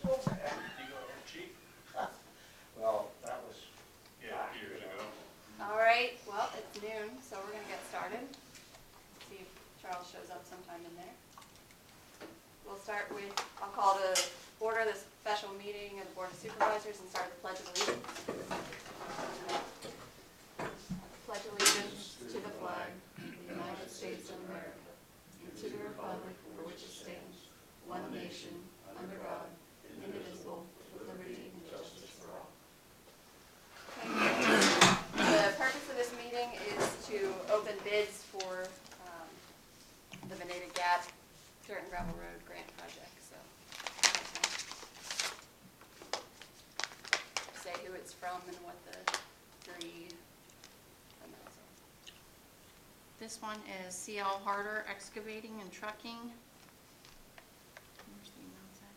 so bad. You go cheap? Well, that was, Yeah, years ago. All right, well, it's noon, so we're gonna get started. See if Charles shows up sometime in there. We'll start with, I'll call to order this special meeting of the Board of Supervisors and start the Pledge of Allegiance. Pledge allegiance to the flag of the United States of America, and to the republic for which it stands, one nation, under God, indivisible, with liberty and justice for all. The purpose of this meeting is to open bids for the Veneta Gap Dirt and Gravel Road Grant Project. So, say who it's from and what the three amounts are. This one is CL Harder Excavating and Trucking. Where's the amounts at?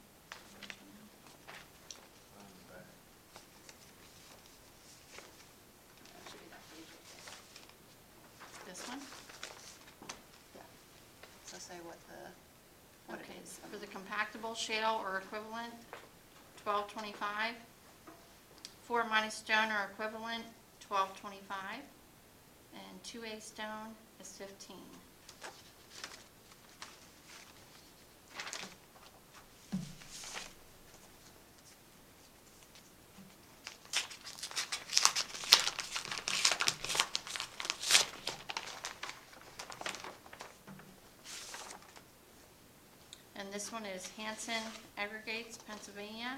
That should be that page right there. This one? Yeah. So say what it is. For the compactable shale or equivalent, $12.25. 4 minus stone or equivalent, $12.25. And 2A stone is $15. And this one is Hanson Aggregates, Pennsylvania.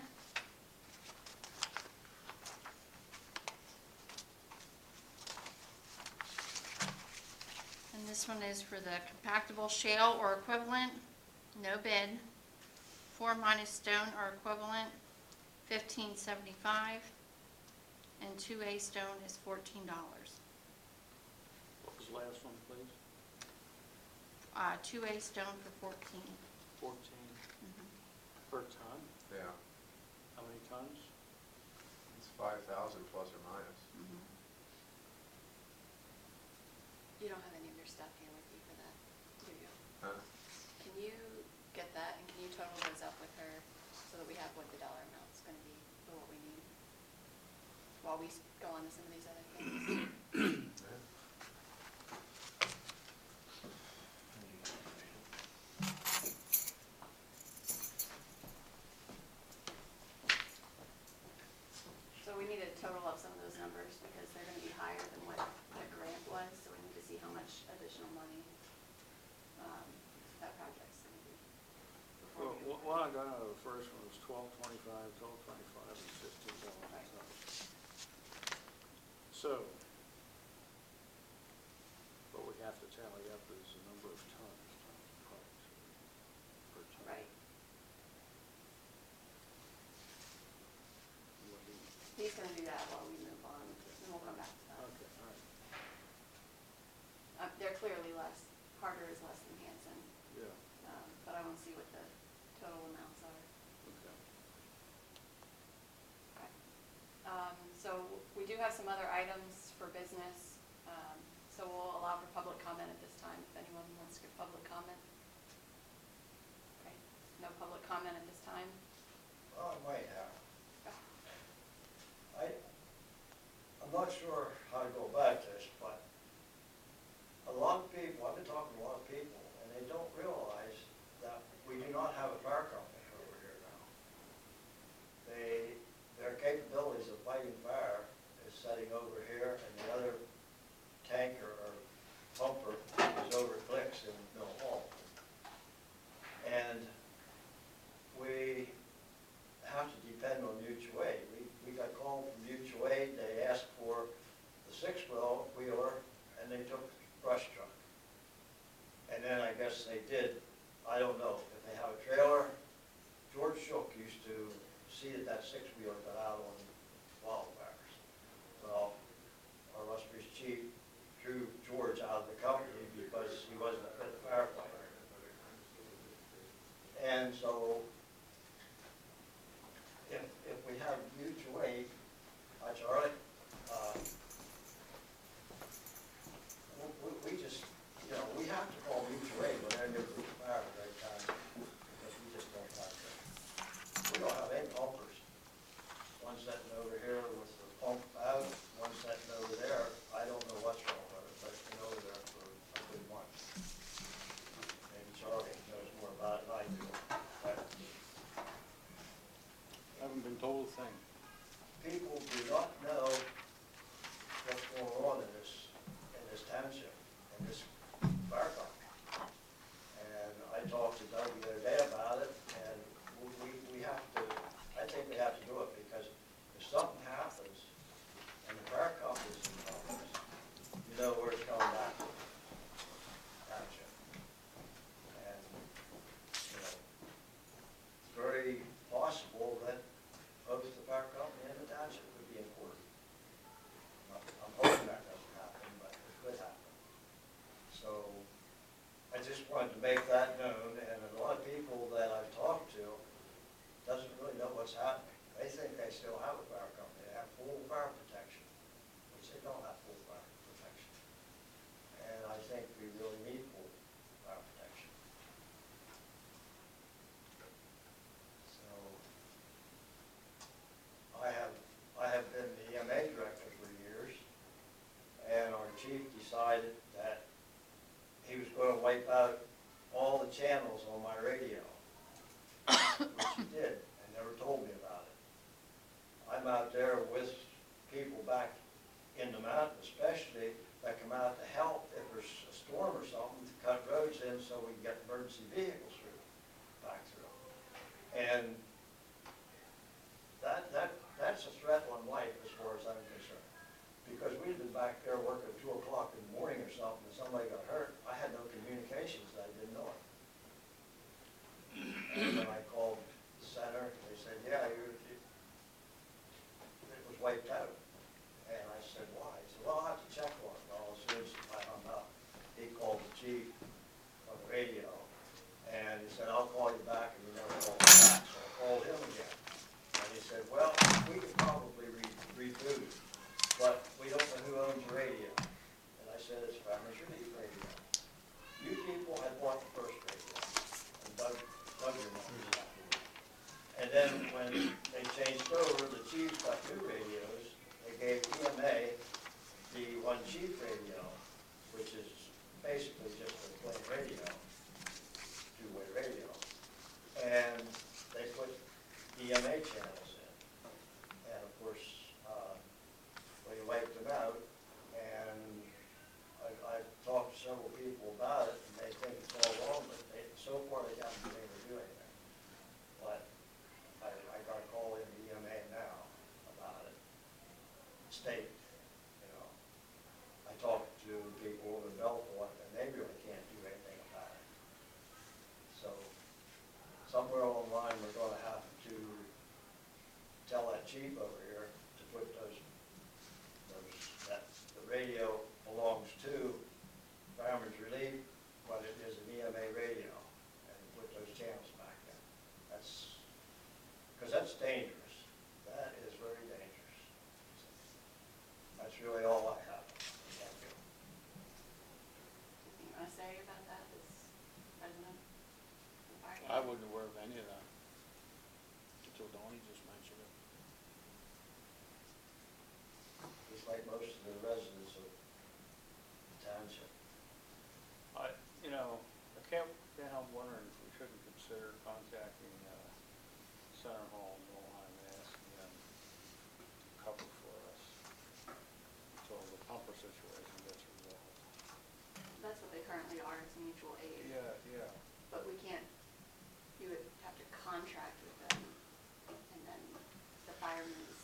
And this one is for the compactable shale or equivalent, no bid. 4 minus stone or equivalent, $15.75. And 2A stone is $14. What was the last one, please? 2A stone for 14. 14 per ton? Yeah, How many tons? it's 5,000 plus or minus. You don't have any of your stuff here with you for that, do you? Huh? Can you get that and can you total those up with her so that we have what the dollar amount's going to be for what we need while we go on to some of these other things? So we need a total of some of those numbers because they're going to be higher than what the grant was, so we need to see how much additional money that project's going to be. Well, what I got out of the first one was $12.25, $12.25, and $15 a Right. ton. So, what we have to tally up is the number of tons times the price per ton. Right. What do you- He's going to do that while we move on, and we'll come back to that. Okay, all right, They're clearly less, Harder is less than Hanson, yeah, but I want to see what the total amounts are. okay. Okay. So we do have some other items for business, so we'll allow for public comment at this time, if anyone wants to give public comment. Okay, no public comment at this time? well, I might have. I'm not sure how to go about this, but a lot of people, I've been talking to a lot of people, and they don't realize that we do not have a fire company over here now. Their capabilities of fighting fire is sitting over here, and the other tanker or pumper is over at Clicks in Mill Hall. And we have to depend on mutual aid. We got called from mutual aid, they asked for the 6-wheeler, and they took the brush truck. And then I guess they did, I don't know, if they have a trailer. George Shook used to see that 6-wheeler got out on wildfires. Well, our illustrious chief drew George out of the company because he wasn't a fit firefighter. And so, if we have mutual aid, Charlie, we just, you know, we have to call mutual aid when they're nuclear fire at the right time, because we just don't have that. We don't have any one sitting over here with the pump out, one sitting over there. I don't know what's wrong with it, but it's been over there for a good month. Maybe Charlie knows more about it than I do. But Haven't been told a thing. people do not know what's going on in this township, in this fire company. And I talked to Doug the other day about it, and we have to, I think we have to do it, because if something happens, and the fire company's in problems, you know where it's coming back to, township. And, you know, it's very possible that both the fire company and the township could be in court. I'm hoping that doesn't happen, but it could happen. So, I just wanted to make that known, and a lot of people that I've talked to doesn't really know what's happening. They think they still have a fire company, they have full fire protection, which they don't have full fire protection. And I think we really need full fire protection. So, I have been the EMA director for years, and our chief decided that he was going to wipe out all the channels on my radio, which he did, and never told me about it. I'm out there with people back in the mountain, especially, that come out to help if there's a storm or something, to cut roads in so we can get emergency vehicles back through. And that's a threat on life as far as I'm concerned. Because we'd been back there working at 2 o'clock in the morning or something, and somebody got hurt, I had no communications that I didn't know it. And then I called the center, they said, yeah, it was wiped out. And I said, why? He said, well, I'll have to check on it. Well, as soon as I hung up, he called the chief on the radio, and he said, I'll call you back, and he never called me back. So I called him again. And he said, well, we could probably reboot it, but we don't know who owns the radio. And I said, it's Farmers Relief Radio. You people had bought the first radio, and Doug remembers that. And then when they changed over, the chiefs got new radios. They gave EMA the one chief radio, which is basically just a plain radio, two-way radio. And they put EMA channels in. And of course, we wiped them out, and I've talked to several people about it, and they think it's all wrong, but so far they haven't been able to do anything. But I got a call in the EMA now about it. State, you know. I talked to people in Belfort, and they really can't do anything about it. So, somewhere along the line, we're gonna have to tell that chief over here to put that the radio belongs to Farmers Relief, but it is an EMA radio, and put those channels back in. Because that's dangerous. That is very dangerous. That's really all I have. Thank you. Anything you want to say about that as president? I wasn't aware of any of that until Donnie just mentioned it. Just like most of the residents of the township. I can't help wondering if we shouldn't consider contacting Center Hall in Wilhelm and asking them to cover for us until the pumper situation gets resolved. That's what they currently are, it's mutual aid. Yeah. But we can't, you would have to contract with them, and then the firemen's,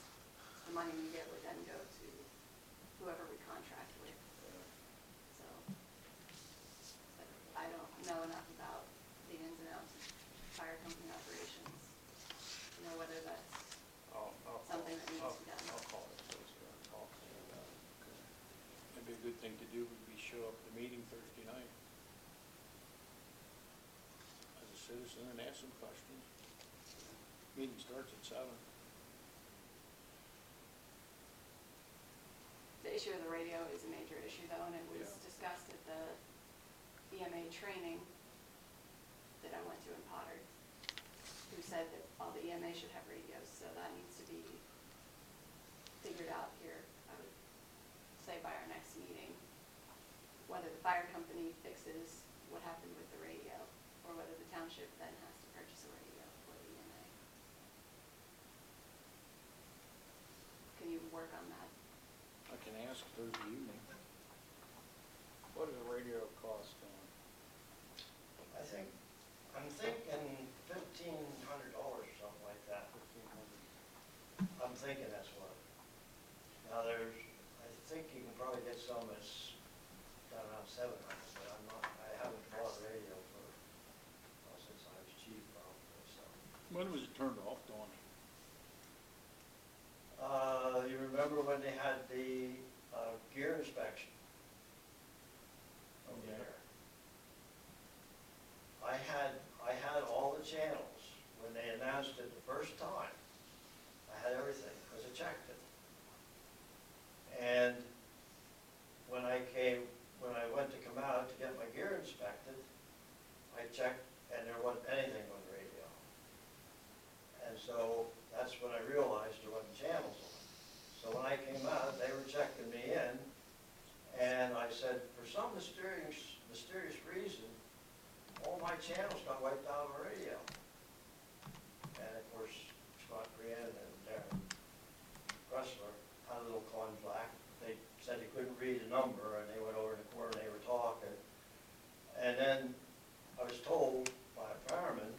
the money you get would then go to whoever we contract with. So, but I don't know enough about the ins and outs of fire company operations to know whether that's something that needs to be done. I'll call it Thursday and talk to them about it. Maybe a good thing to do would be show up at the meeting Thursday night as a citizen and ask some questions. Meeting starts at 7. The issue of the radio is a major issue though, and it was discussed at the EMA training that I went to in Potter, who said that all the EMA should have radios, so that needs to be figured out here, I would say by our next meeting, whether the fire company fixes what happened with the radio, or whether the township then has to purchase a radio for the EMA. Can you work on that? I can ask Thursday evening. What does a radio cost, I'm thinking $1,500 or something like that. 1,500? I'm thinking that's what. Now I think you can probably get some that's down around 700, but I haven't bought a radio since I was chief probably, so. When was it turned off, Donnie? You remember when they had the gear inspection? Over Yeah. there. I had all the channels when they announced it the first time. I had everything, because I checked it. And when I went to come out to get my gear inspected, I checked and there wasn't anything on the radio. And so that's when I realized there wasn't channels on. So when I came out, they were checking me in, and I said, for some mysterious reason, all my channels got wiped out of the radio. And of course, Scott Brienne and Darren Gressler had a little conflict. They said they couldn't read a number, and they went over in the corner and they were talking. And then I was told by a fireman,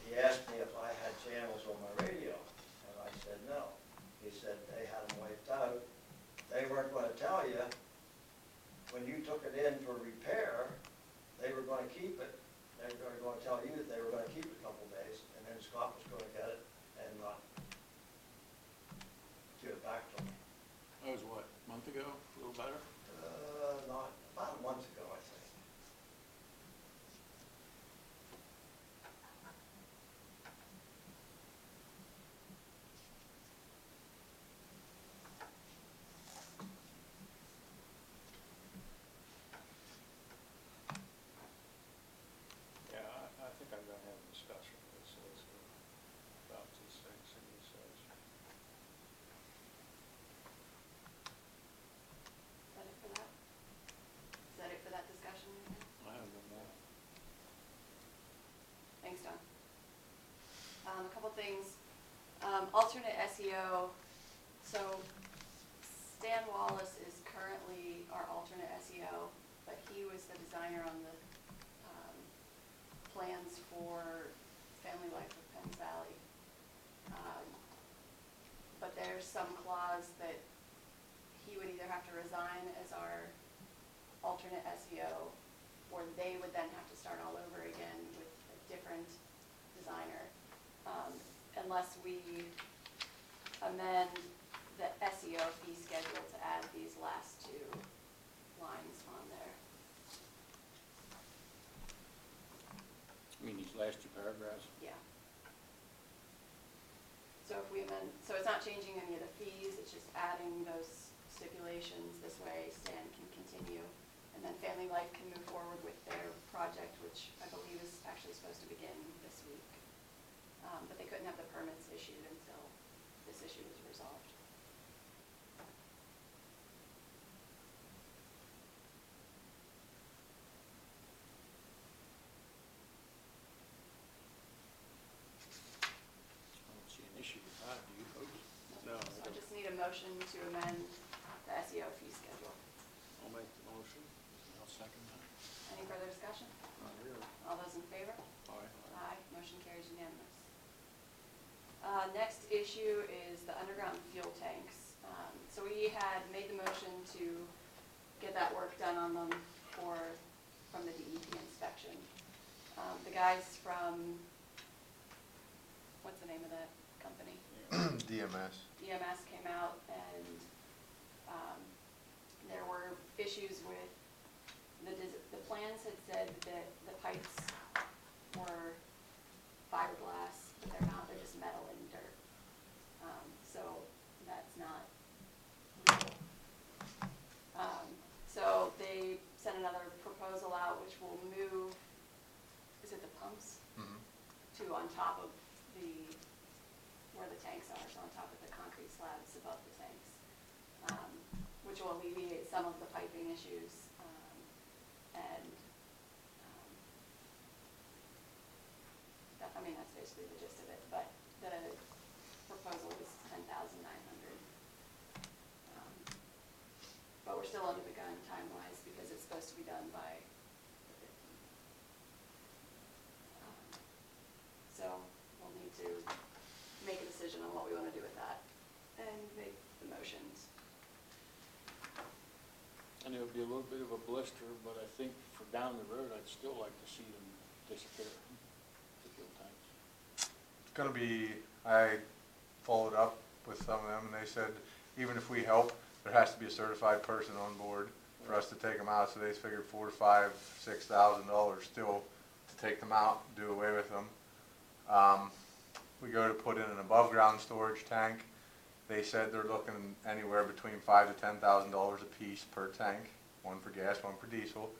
he asked me if I had channels on my radio, and I said no. He said they had them wiped out. They weren't going to tell you, when you took it in for repair, they were going to keep it. They were going to tell you that they were going to keep it a couple of days, and then Scott was going to get it and not give it back to me. That was what, a month ago, a little better? Not, about a month ago, I think. Yeah, I think I'm gonna have a discussion with this solicitor about these things, and he says. Is that it for that? Is that it for that discussion? I have no more. Thanks, Don. A couple things. Alternate SEO. So Stan Wallace is currently our alternate SEO, but he was the designer on the plans for Family Life of Penns Valley. But there's some clause that he would either have to resign as our alternate SEO, or they would then have to start all over again with a different designer, unless we amend the SEO fee schedule to add these last two lines on there. I mean, these last two paragraphs? Yeah. So if we amend, so it's not changing any of the fees, it's just adding those stipulations. This way Stan can continue, and then Family Life can move forward with their project, which I believe is actually supposed to begin this week. But they couldn't have the permits issued until this issue was resolved. I don't see an issue with that, do you folks? No, So I just need a motion to amend the SEO fee schedule. I'll make the motion, I'll second that. Any further discussion? Not really. All those in favor? Aye. Aye, motion carries unanimous. Next issue is the underground fuel tanks. So we had made the motion to get that work done on them from the DEP inspection. The guys from, what's the name of that company? DMS. EMS came out, and there were issues with, the plans had said that the pipes were fiberglass, but they're not, they're just metal and dirt. So that's not legal. So they sent another proposal out, which will move, is it the pumps? Mhm. To on top of where the tanks are, so on top of the concrete slabs above which will alleviate some of the piping issues. And I mean, that's basically the gist of it, but the proposal was $10,900. But we're still under the gun time-wise because it's supposed to be done by the 15th. So we'll need to make a decision on what we want to do with that and make the motions. And it would be a little bit of a blister, but I think for down the road, I'd still like to see them disappear, the fuel tanks. It's gonna be, I followed up with some of them, and they said, even if we help, there has to be a certified person on board for us to take them out, so they figured $4,000 to $5,000 to $6,000 still to take them out, do away with them. We go to put in an above-ground storage tank. They said they're looking anywhere between $5,000 to $10,000 a piece per tank, one for gas, one for diesel.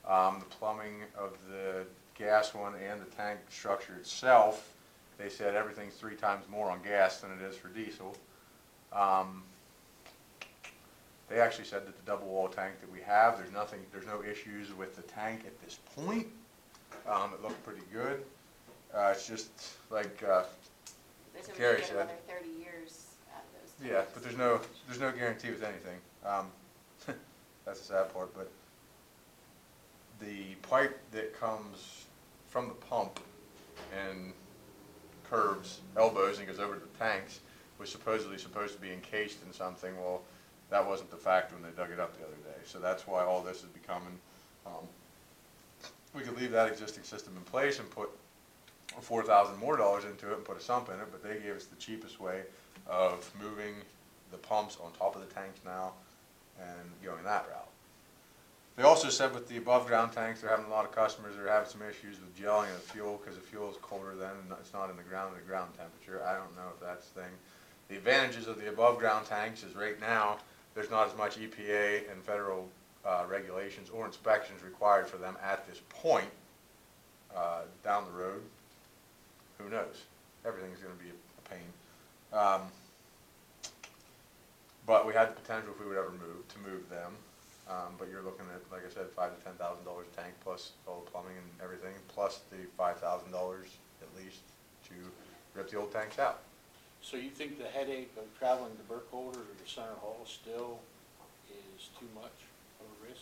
The plumbing of the gas one and the tank structure itself, they said everything's 3 times more on gas than it is for diesel. They actually said that the double wall tank that we have, there's no issues with the tank at this point. It looked pretty good. It's just like They said we Carrie could get said. another 30 years out of those tanks. Yeah, but there's no guarantee with anything. That's the sad part, but the pipe that comes from the pump and curves, elbows, and goes over to the tanks was supposedly supposed to be encased in something. Well, that wasn't the fact when they dug it up the other day. So that's why all this is becoming, we could leave that existing system in place and put $4,000 more into it and put a sump in it, but they gave us the cheapest way of moving the pumps on top of the tanks now and going that route. They also said with the above ground tanks, they're having a lot of customers that are having some issues with gelling of the fuel because the fuel is colder then and it's not in the ground at ground temperature. I don't know if that's the thing. The advantages of the above ground tanks is right now there's not as much EPA and federal regulations or inspections required for them at this point. Down the road, who knows? Everything's going to be a pain. But we had the potential if we would ever move them. But you're looking at, like I said, $5,000 to $10,000 a tank plus all the plumbing and everything, plus the $5,000 at least to rip the old tanks out. So you think the headache of traveling to Burkholder or to Center Hall still is too much of a risk?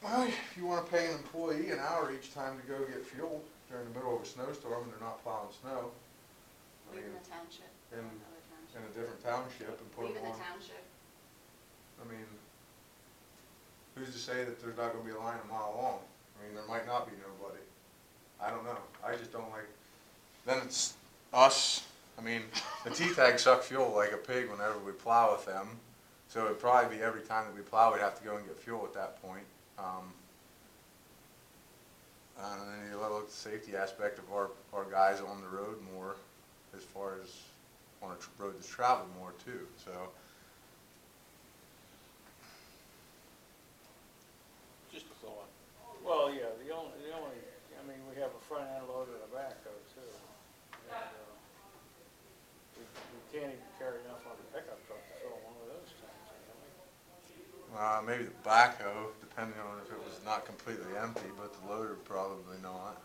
Well, if you want to pay an employee an hour each time to go get fuel during the middle of a snowstorm and they're not plowing snow, I Leave in mean, the township. in Another township. in a different township and put Leave them in the on. township. I mean, who's to say that there's not going to be a line a mile long? I mean, there might not be nobody. I don't know. I just don't like, then it's us. I mean, the T-tags suck fuel like a pig whenever we plow with them. So it'd probably be every time that we plow, we'd have to go and get fuel at that point. And then you look at the safety aspect of our guys on the road more as far as on a road that's traveled more too, so. Just a thought. Well, yeah, the only, I mean, we have a front end loader and a backhoe too. And, we can't even carry enough on the pickup truck to fill one of those tanks, can we? Maybe the backhoe, depending on if it was not completely empty, but the loader probably not.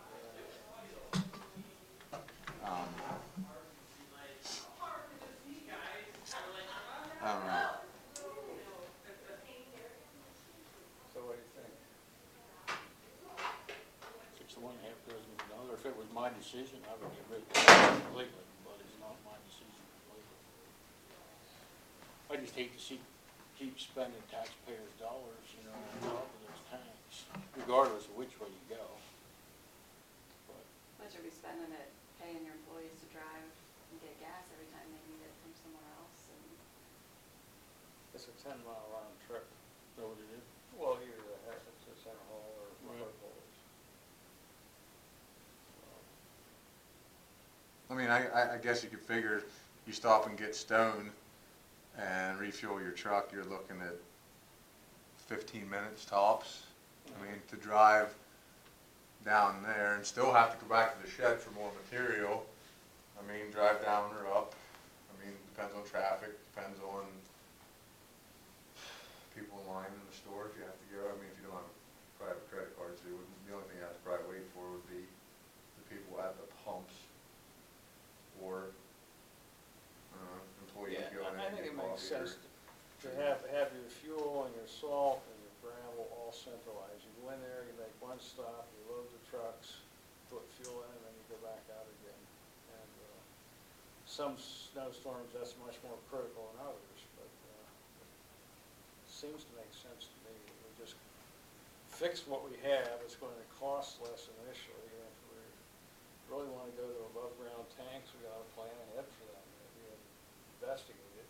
I don't know. So what do you think? 6 to 1, half dozen of another. If it was my decision, I would get rid of it completely, but it's not my decision completely. I just hate to see keep spending taxpayers' dollars, you know, on top of those tanks, regardless of which way you go. But What should we spend on it, paying your employees to drive and get gas every time they need it from somewhere else? And it's a 10-mile round trip. Is that what it is? Well, either to Center Hall or Burkholder's. I mean, I guess you could figure you stop and get stoned and refuel your truck, you're looking at 15 minutes tops. I mean, to drive down there and still have to go back to the shed for more material. I mean, drive down or up. I mean, depends on traffic, depends on people in makes here. sense to have your fuel and your salt and your gravel all centralized. You go in there, you make one stop, you load the trucks, put fuel in, and then you go back out again. And some snowstorms, that's much more critical than others, but it seems to make sense to me. We just fix what we have. It's going to cost less initially, and if we really want to go to above-ground tanks, we got to plan ahead for that, maybe, and investigate it.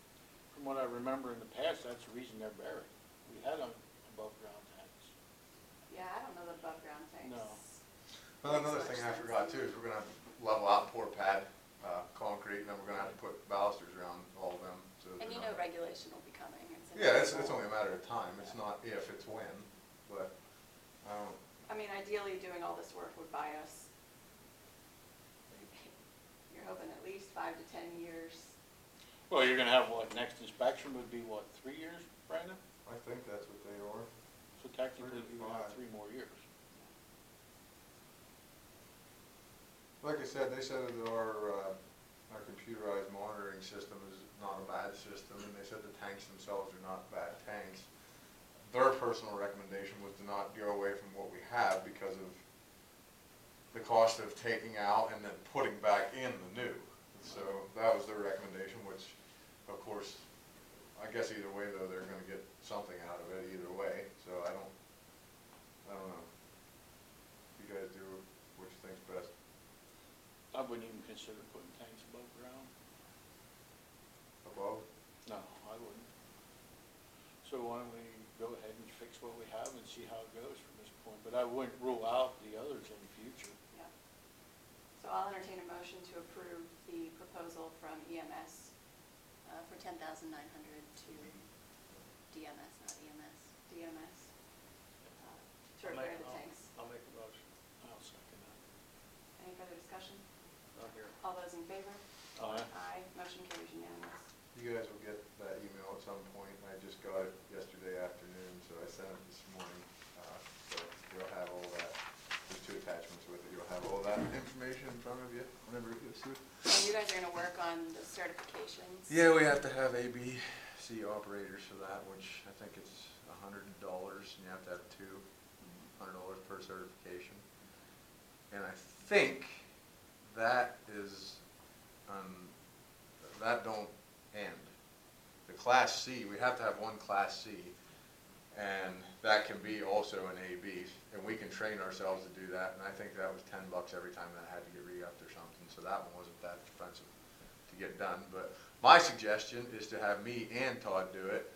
From what I remember in the past, that's the reason they're buried. We had them above-ground tanks. Yeah, I don't know the above ground tanks. No. Well, another thing I forgot too is we're gonna have to level out pour pad, concrete, and then we're gonna have to put balusters around all of them. So And you they're know not- regulation will be coming. Yeah, it's only a matter of time. It's not if, it's when, but, I mean, ideally, doing all this work would buy us, you're hoping at least 5 to 10 years. Well, you're gonna have, what, next inspection would be, what, 3 years, Brandon? I think that's what they are. So technically, 3 you to have 5. 3 more years. Like I said, they said that our computerized monitoring system is not a bad system, and they said the tanks themselves are not bad tanks. Their personal recommendation was to not go away from what we have because of the cost of taking out and then putting back in the new. So that was their recommendation, which, of course, I guess either way though, they're gonna get something out of it either way, so I don't know. You guys do what you think's best. I wouldn't even consider putting tanks above ground. Above? No, I wouldn't. So why don't we go ahead and fix what we have and see how it goes from this point? But I wouldn't rule out the others in the future. Yeah. So I'll entertain a motion to approve the proposal from EMS for $10,900 to DMS, not EMS, DMS, to repair the tanks. I'll make a motion. I'll second that. Any further discussion? Not here. All those in favor? Aye. Aye, motion carries unanimous. You guys will get that email at some point. I just got it yesterday afternoon, so I sent it this morning. So you'll have all that. There's 2 attachments with it. You'll have all that information in front of you whenever it gets to it. And you guys are gonna work on the certifications? Yeah, we have to have ABC operators for that, which I think it's $100, and you have to have 2, $100 per certification. And I think that is, that don't end. The Class C, we have to have 1 Class C, and that can be also an AB, and we can train ourselves to do that, and I think that was $10 every time that had to get re-upped or something, so that one wasn't that expensive to get done. But my suggestion is to have me and Todd do it.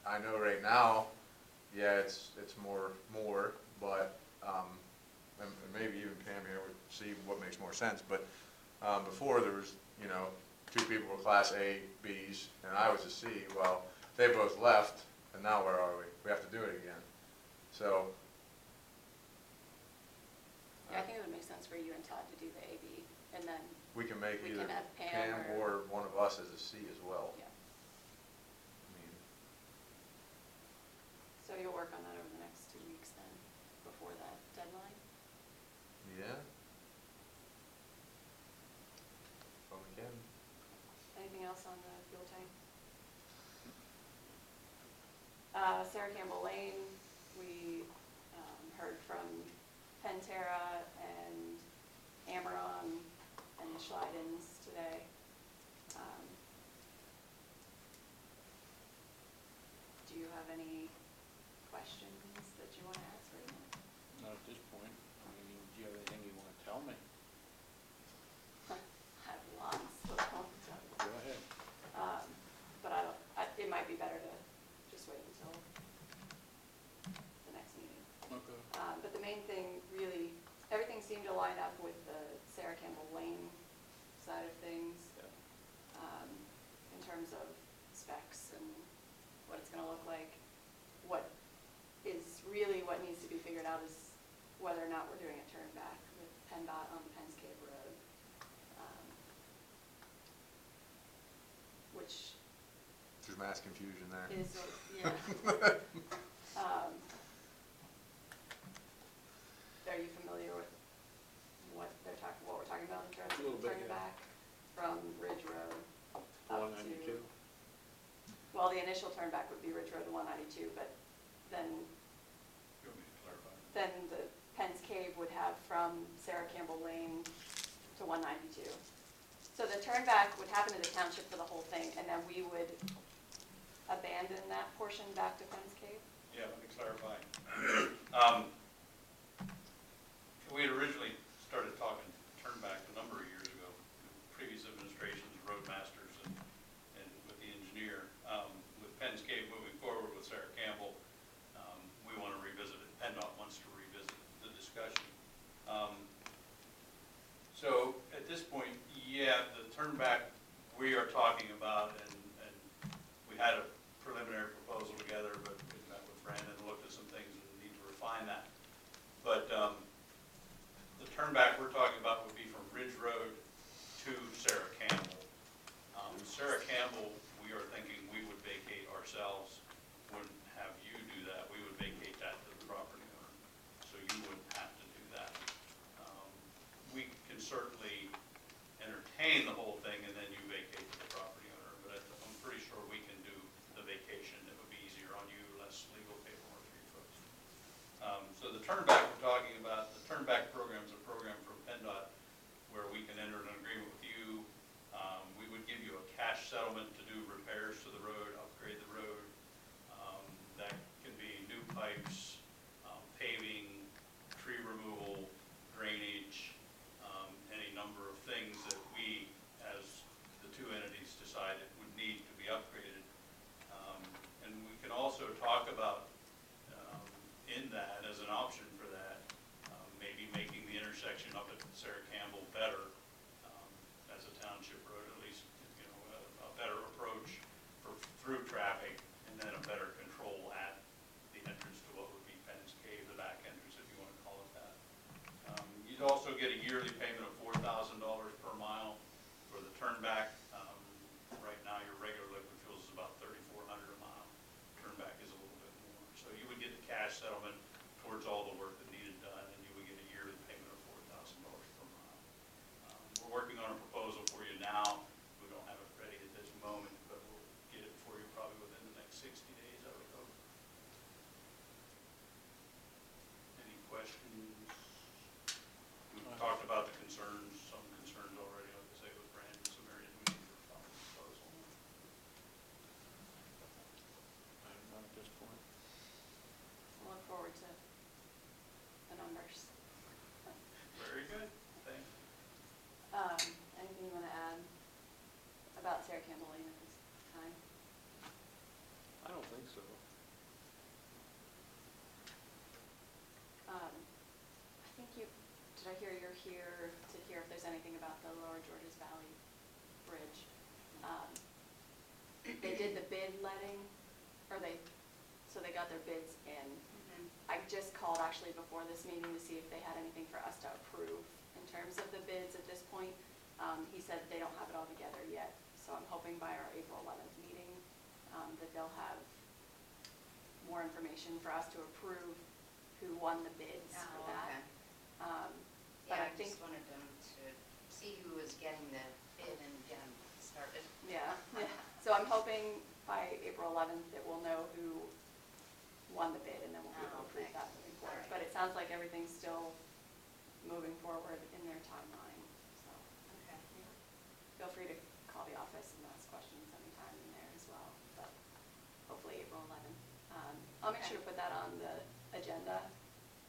I know right now, yeah, it's more, but, and maybe even Pam here would see what makes more sense, but before there was, 2 people were Class A, Bs, and I was a C. Well, they both left, and now where are we? We have to do it again. So. Yeah, I think it would make sense for you and Todd to do the AB, and then, We can make We either can have Pam Pam or- or one of us as a C as well. yeah. I mean, So you'll work on that over the next 2 weeks then, before that deadline? yeah. Well, we can. Anything else on the fuel tank? Sarah Campbell Lane, we heard from Pantera and Ameron and the Schleidens today. Do you have any questions that you want to ask right now? Not at this point. I mean, do you have anything you want to tell me? I have lots of comments. Go ahead. But it might be better to just wait until the next meeting. Okay. But the main thing, really, everything seemed to line up with the Sarah Campbell Lane side of things, in terms of specs and what it's gonna look like. What needs to be figured out is whether or not we're doing a turn back with PennDOT on the Penns Cave Road. Which There's mass confusion there. is, yeah. Are you familiar with what we're talking about in terms A little of bit, turning yeah. back from Ridge Road up to? 192. Well, the initial turnback would be Ridge Road to 192, but then You want me to clarify? then the Penn's Cave would have from Sarah Campbell Lane to 192. So the turnback would happen to the township for the whole thing, and then we would abandon that portion back to Penn's Cave? Yeah, let me clarify. We had originally started talking turnback a number of years ago, previous administrations, roadmasters, and with the engineer. With Penn's Cave moving forward with Sarah Campbell, we want to revisit it. PennDOT wants to revisit the discussion. So at this point, yeah, the turnback we are talking about, and we had a preliminary proposal together, but we met with Brandon and looked at some things and need to refine that. But the turnback we're talking about would be from Ridge Road to Sarah Campbell. Sarah Campbell, we are thinking we would vacate ourselves, wouldn't have you do that. We would vacate that to the property owner, so you wouldn't have to do that. We can certainly entertain the whole thing and then you vacate to the property owner, but I'm pretty sure we can do the vacation. It would be easier on you, less legal paperwork for you folks. So the turnback we're talking about, the turnback program is a program from PennDOT where we can enter an agreement with you. We would give you a cash settlement to do repairs to the road, upgrade the road. That can be new pipes, paving, tree removal, drainage, any number of things that we, as the two entities, decided would need to be upgraded. And we can also talk about, in that, as an option for that, maybe making the intersection up at Sarah Campbell better, as a township road, at least, a better approach for through traffic, and then a better control at the entrance to what would be Penn's Cave, the back entrance, if you want to call it that. You'd also get a yearly payment of $4,000 per mile for the turnback. Right now, your regular liquid fuels is about $3,400 a mile. Turnback is a little bit more. So you would get the cash settlement towards all the work that needed done, and you would get a yearly payment of $4,000 per mile. We're working on a proposal for you now. We don't have it ready at this moment, but we'll get it for you probably within the next 60 days, I would hope. Any questions? We've talked about the concerns, some concerns already, like I say, with Brandon, some areas we need to refine the proposal. Not at this point. I look forward to the numbers. Very good, thank you. Anything you want to add about Sarah Campbell Lane at this time? I don't think so. I think did I hear you're here to hear if there's anything about the Lower Georges Valley Bridge? They did the bid letting, so they got their bids in. I just called actually before this meeting to see if they had anything for us to approve in terms of the bids at this point. He said they don't have it all together yet, so I'm hoping by our April 11th meeting that they'll have more information for us to approve who won the bids for that. But Yeah, I I think, just wanted them to see who was getting the bid and get them started. yeah. So I'm hoping by April 11th that we'll know who won the bid, and then we'll be able to approve Okay. that moving forward. All right. But it sounds like everything's still moving forward in their timeline, so Okay. feel free to call the office and ask questions anytime in there as well, but hopefully April 11th. I'll make sure to put that on the agenda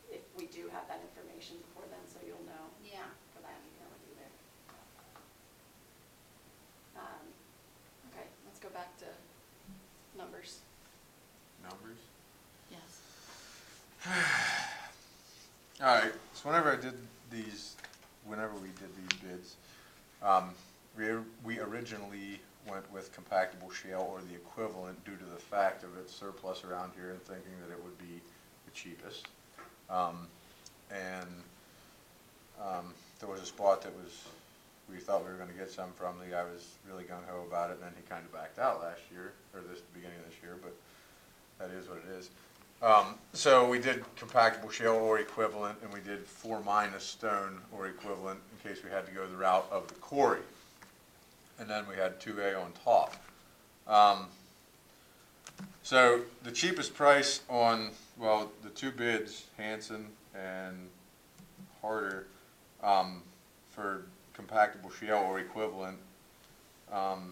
if we do have that information before then, so you'll know Yeah. for that meeting that we'll be there. Okay, let's go back to numbers. Numbers? Yes. All right, so whenever we did these bids, we originally went with compactable shale or the equivalent due to the fact of its surplus around here and thinking that it would be the cheapest. There was a spot that we thought we were gonna get some from. The guy was really gung-ho about it, and then he kinda backed out last year, or this beginning of this year, but that is what it is. So we did compactable shale or equivalent, and we did 4- stone or equivalent in case we had to go the route of the quarry. And then we had 2A on top. So the cheapest price on, well, the two bids, Hanson and Harder, for compactable shale or equivalent, Harder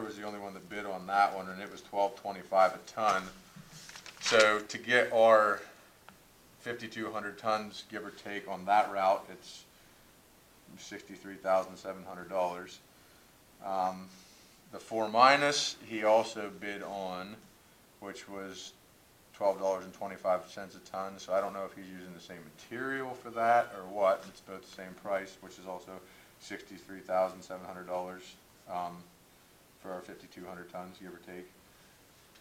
was the only one that bid on that one, and it was $12.25 a ton. So to get our 5,200 tons, give or take, on that route, it's $63,700. The 4- he also bid on, which was $12.25 a ton. So I don't know if he's using the same material for that or what. It's both the same price, which is also $63,700 for our 5,200 tons, give or take.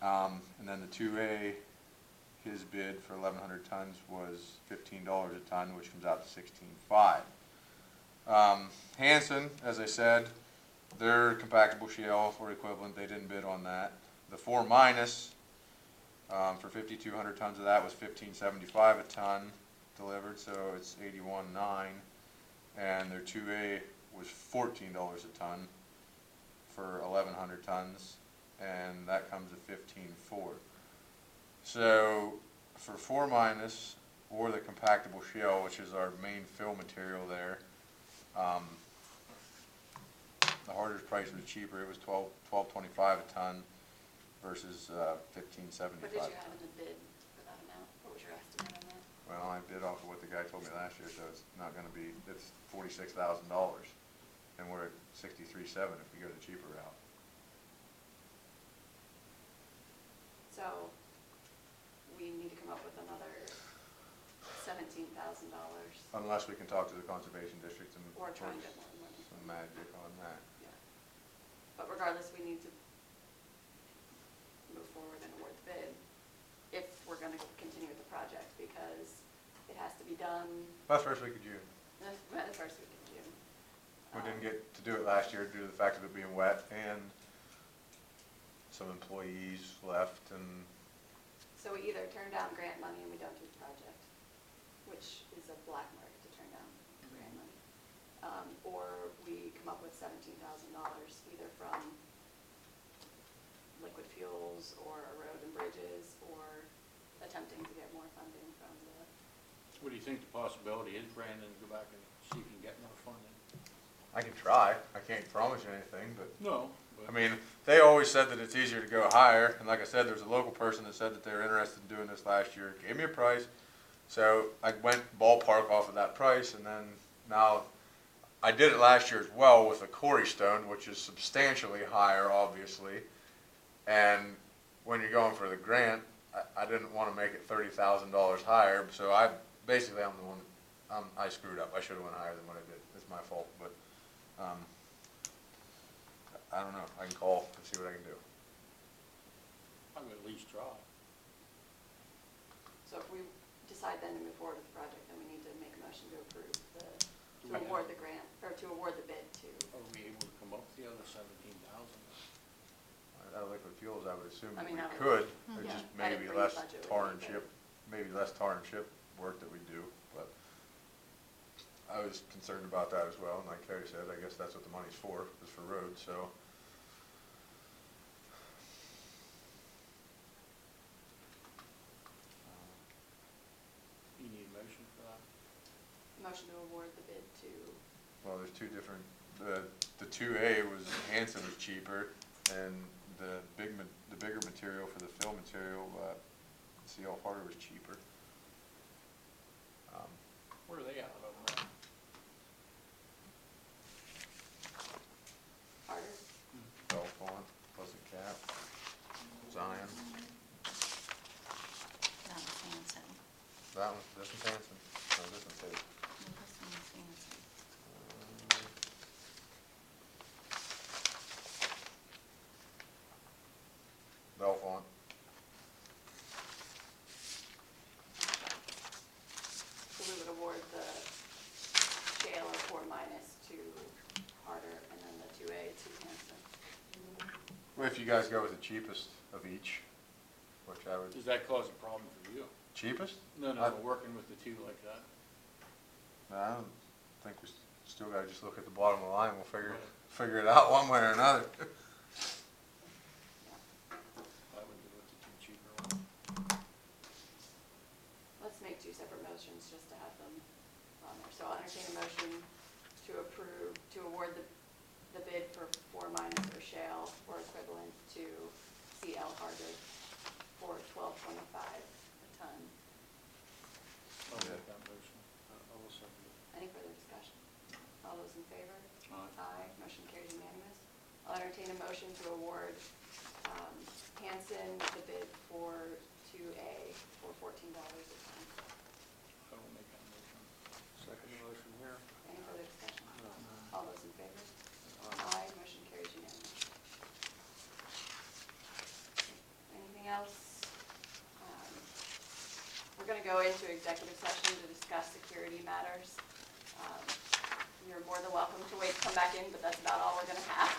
And then the 2A, his bid for 1,100 tons was $15 a ton, which comes out to $16.5. Hanson, as I said, their compactable shale or equivalent, they didn't bid on that. The 4- for 5,200 tons of that was $15.75 a ton delivered, so it's $81.9. And their 2A was $14 a ton for 1,100 tons, and that comes to $15.4. So for 4- or the compactable shale, which is our main fill material there, the Harder's price was cheaper. It was $12.25 a ton versus $15.75. What did you have in the bid for that amount? What was your estimate on that? Well, I bid off of what the guy told me last year, so it's not going to be. It's $46,000, and we're at $63.7 if we go the cheaper route. So we need to come up with another $17,000 Unless we can talk to the conservation district and or try and work get more money. some magic on that. Yeah. But regardless, we need to move forward and award the bid if we're going to continue with the project, because it has to be done That's first week of June. the first week of June. We didn't get to do it last year due to the fact of it being wet and some employees left and. So we either turn down grant money and we don't do the project, which is a black mark to turn down grant money. Or we come up with $17,000 either from liquid fuels or road and bridges, or attempting to get more funding from the, What do you think the possibility is, Brandon, to go back and see if you can get more funding? I can try. I can't promise you anything, but No. I mean, they always said that it's easier to go higher. And like I said, there's a local person that said that they were interested in doing this last year. Gave me a price. So I went ballpark off of that price, and then now I did it last year as well with a Corey Stone, which is substantially higher, obviously. And when you're going for the grant, I didn't want to make it $30,000 higher. So I'm the one. I screwed up. I should have went higher than what I did. It's my fault, but. I don't know. I can call and see what I can do. I would at least try. so if we decide then to move forward with the project, then we need to make a motion to approve to Yeah. award the grant, or to award the bid to. Are we able to come up with the other 17,000? Out of liquid fuels, I would assume I that mean, we that could. would- There's yeah, just I maybe didn't less bring the budget with tar me, and but- chip, maybe less tar and chip work that we do. But I was concerned about that as well. And like Carrie said, I guess that's what the money's for, is for roads. So. You need a motion for that? Motion to award the bid to, Well, there's two different, the 2A was, Hanson was cheaper, and the bigger material for the fill material, CL Harder was cheaper. Where are they out of now? Harder. Belfont, Pleasant Cap, Zion, That was Hanson. that one, this one's Hanson, no, this one's his. No, this one's Hanson. Belfont. So we would award the shale or 4- to Harder, and then the 2A to Hanson. Well, if you guys go with the cheapest of each, which I would, Does that cause a problem for you? cheapest? No, working with the two like that. No, I don't think we still gotta just look at the bottom of the line, we'll figure it out one way or another. I So I'll entertain a motion to approve, to award the bid for 4 minus or shale or equivalent to CL Hardwick for $12.25 a ton. I'll make that motion. I will second it. Any further discussion? All those in favor? Aye. Motion carries unanimous. I'll entertain a motion to award Hanson the bid for 2A for $14 a ton. I will make that motion. Second motion here. Any further discussion? No. All those in favor? Aye. Motion carries unanimous. Anything else? We're going to go into executive session to discuss security matters. You're more than welcome to wait to come back in, but that's about all we're going to have.